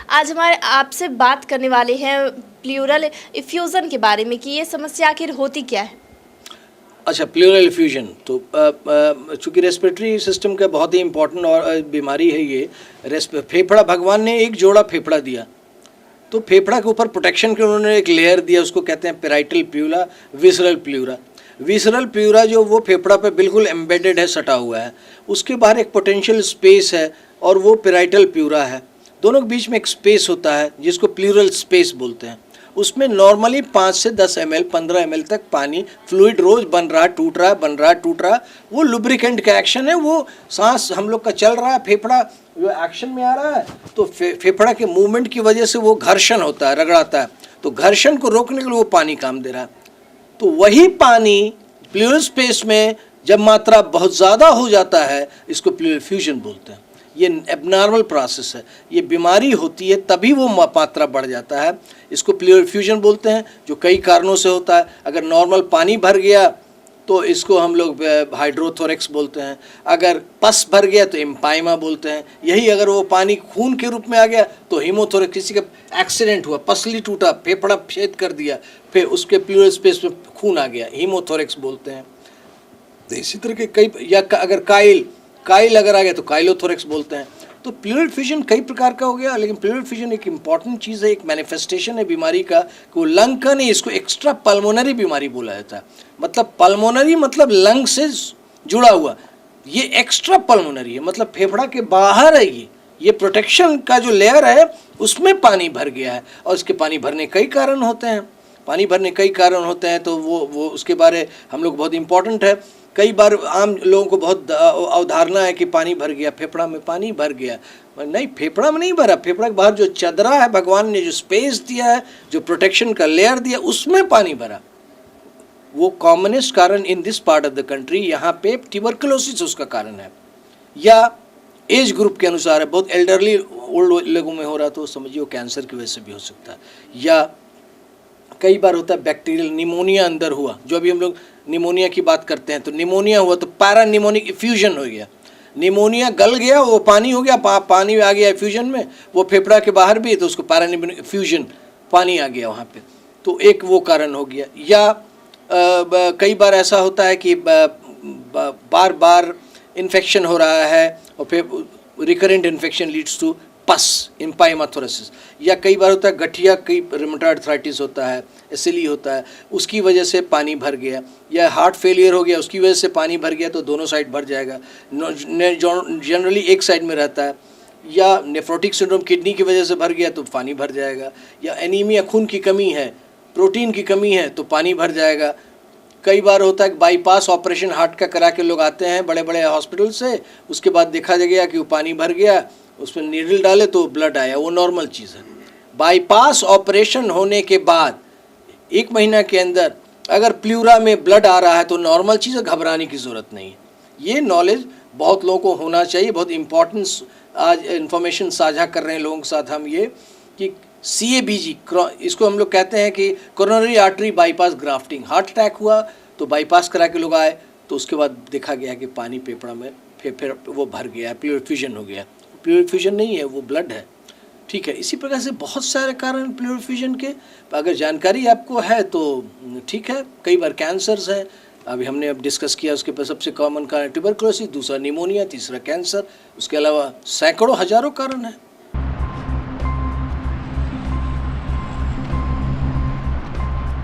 आज हमारे आपसे बात करने वाले हैं प्लूरल इफ्यूज़न के बारे में कि ये समस्या आखिर होती क्या है। अच्छा, प्लूरल इफ्यूजन तो चूँकि रेस्पिरेटरी सिस्टम का बहुत ही इम्पोर्टेंट और बीमारी है ये। फेफड़ा, भगवान ने एक जोड़ा फेफड़ा दिया, तो फेफड़ा के ऊपर प्रोटेक्शन के उन्होंने एक लेयर दिया, उसको कहते हैं parietal pleura, visceral pleura. Visceral pleura जो वो फेफड़ा पे बिल्कुल एम्बेडेड है, सटा हुआ है, उसके बाहर एक पोटेंशियल स्पेस है और वो पेराइटल प्लूरा है। दोनों के बीच में एक स्पेस होता है जिसको प्लूरल स्पेस बोलते हैं। उसमें नॉर्मली 5 से 10 ml 15 ml तक पानी फ्लूइड रोज बन रहा है, टूट रहा है, बन रहा है, टूट रहा है। वो लुब्रिकेंट का एक्शन है, वो सांस हम लोग का चल रहा है, फेफड़ा जो एक्शन में आ रहा है, तो फेफड़ा के मूवमेंट की वजह से वो घर्षण होता है, रगड़ाता है, तो घर्षण को रोकने के लिए वो पानी काम दे रहा है। तो वही पानी प्लूरल स्पेस में जब मात्रा बहुत ज़्यादा हो जाता है, इसको प्लूरल इफ्यूजन बोलते हैं। ये एबनॉर्मल प्रोसेस है, ये बीमारी होती है तभी वो मात्रा बढ़ जाता है। इसको प्लूरल इफ्यूजन बोलते हैं, जो कई कारणों से होता है। अगर नॉर्मल पानी भर गया तो इसको हम लोग हाइड्रोथोरेक्स बोलते हैं, अगर पस भर गया तो एम्पाइमा बोलते हैं। यही अगर वो पानी खून के रूप में आ गया तो हीमोथोरेक्स। किसी का एक्सीडेंट हुआ, पसली टूटा, फेफड़ा छेद कर दिया, फिर उसके प्लूरल स्पेस में खून आ गया, हीमोथोरेक्स बोलते हैं। तो इसी तरह के कई, या अगर काइल अगर आ गया तो काइलोथोरेक्स बोलते हैं। तो प्लूरल इफ्यूजन कई प्रकार का हो गया, लेकिन प्लूरल इफ्यूजन एक इंपॉर्टेंट चीज़ है, एक मैनिफेस्टेशन है बीमारी का कि वो लंग का नहीं, इसको एक्स्ट्रा पल्मोनरी बीमारी बोला जाता है। मतलब पल्मोनरी मतलब लंग से जुड़ा हुआ, ये एक्स्ट्रा पल्मोनरी है, मतलब फेफड़ा के बाहर है। ये प्रोटेक्शन का जो लेयर है उसमें पानी भर गया है, और इसके पानी भरने कई कारण होते हैं। पानी भरने कई कारण होते हैं, तो वो उसके बारे हम लोग बहुत इंपॉर्टेंट है। कई बार आम लोगों को बहुत अवधारणा है कि पानी भर गया, फेफड़ा में पानी भर गया। नहीं, फेफड़ा में नहीं भरा, फेफड़ा के बाहर जो चदरा है, भगवान ने जो स्पेस दिया है, जो प्रोटेक्शन का लेयर दिया, उसमें पानी भरा। वो कॉमनेस्ट कारण in this part of the country, यहाँ पे ट्यूबरकुलोसिस उसका कारण है, या एज ग्रुप के अनुसार है। बहुत एल्डरली ओल्ड लोगों में हो रहा तो समझिए कैंसर की वजह से भी हो सकता है, या कई बार होता है बैक्टीरियल निमोनिया अंदर हुआ। जो अभी हम लोग निमोनिया की बात करते हैं, तो निमोनिया हुआ तो पैरानिमोनिक इफ्यूजन हो गया। निमोनिया गल गया, वो पानी हो गया, पानी आ गया इफ्यूजन में, वो फेफड़ा के बाहर भी, तो उसको पैरानिमोनिक इफ्यूजन, पानी आ गया वहाँ पे, तो एक वो कारण हो गया। या कई बार ऐसा होता है कि बार बार इन्फेक्शन हो रहा है और फिर रिकरेंट इन्फेक्शन लीड्स टू पस, एम्पाइमाथोरेसिस। या कई बार होता है गठिया, कई रूमेटॉइड आर्थराइटिस होता है, एसिली होता है, उसकी वजह से पानी भर गया। या हार्ट फेलियर हो गया, उसकी वजह से पानी भर गया, तो दोनों साइड भर जाएगा, जनरली एक साइड में रहता है। या नेफ्रोटिक सिंड्रोम, किडनी की वजह से भर गया तो पानी भर जाएगा। या एनीमिया, खून की कमी है, प्रोटीन की कमी है तो पानी भर जाएगा। कई बार होता है कि बाईपास ऑपरेशन हार्ट का करा के लोग आते हैं बड़े बड़े हॉस्पिटल से, उसके बाद देखा गया कि वो पानी भर गया, उसमें नीडल डाले तो ब्लड आया, वो नॉर्मल चीज़ है। बाईपास ऑपरेशन होने के बाद 1 महीना के अंदर अगर प्लूरा में ब्लड आ रहा है तो नॉर्मल चीज़ है, घबराने की ज़रूरत नहीं है। ये नॉलेज बहुत लोगों को होना चाहिए। बहुत इम्पॉर्टेंट आज इन्फॉर्मेशन साझा कर रहे हैं लोगों के साथ हम, ये कि CABG, इसको हम लोग कहते हैं कि coronary artery bypass grafting. Heart attack हुआ तो बाईपास करा के लोग आए, तो उसके बाद देखा गया कि पानी फेफड़ा में फिर वो भर गया, प्लूरल इफ्यूजन हो गया। प्लूरल इफ्यूजन नहीं है, वो ब्लड है, ठीक है। इसी प्रकार से बहुत सारे कारण प्लूरल इफ्यूजन के, अगर जानकारी आपको है तो ठीक है। कई बार कैंसर्स है, अभी हमने अब डिस्कस किया, उसके पर सबसे कॉमन कारण ट्यूबरकुलोसिस, दूसरा निमोनिया, तीसरा कैंसर, उसके अलावा सैकड़ों हजारों कारण है।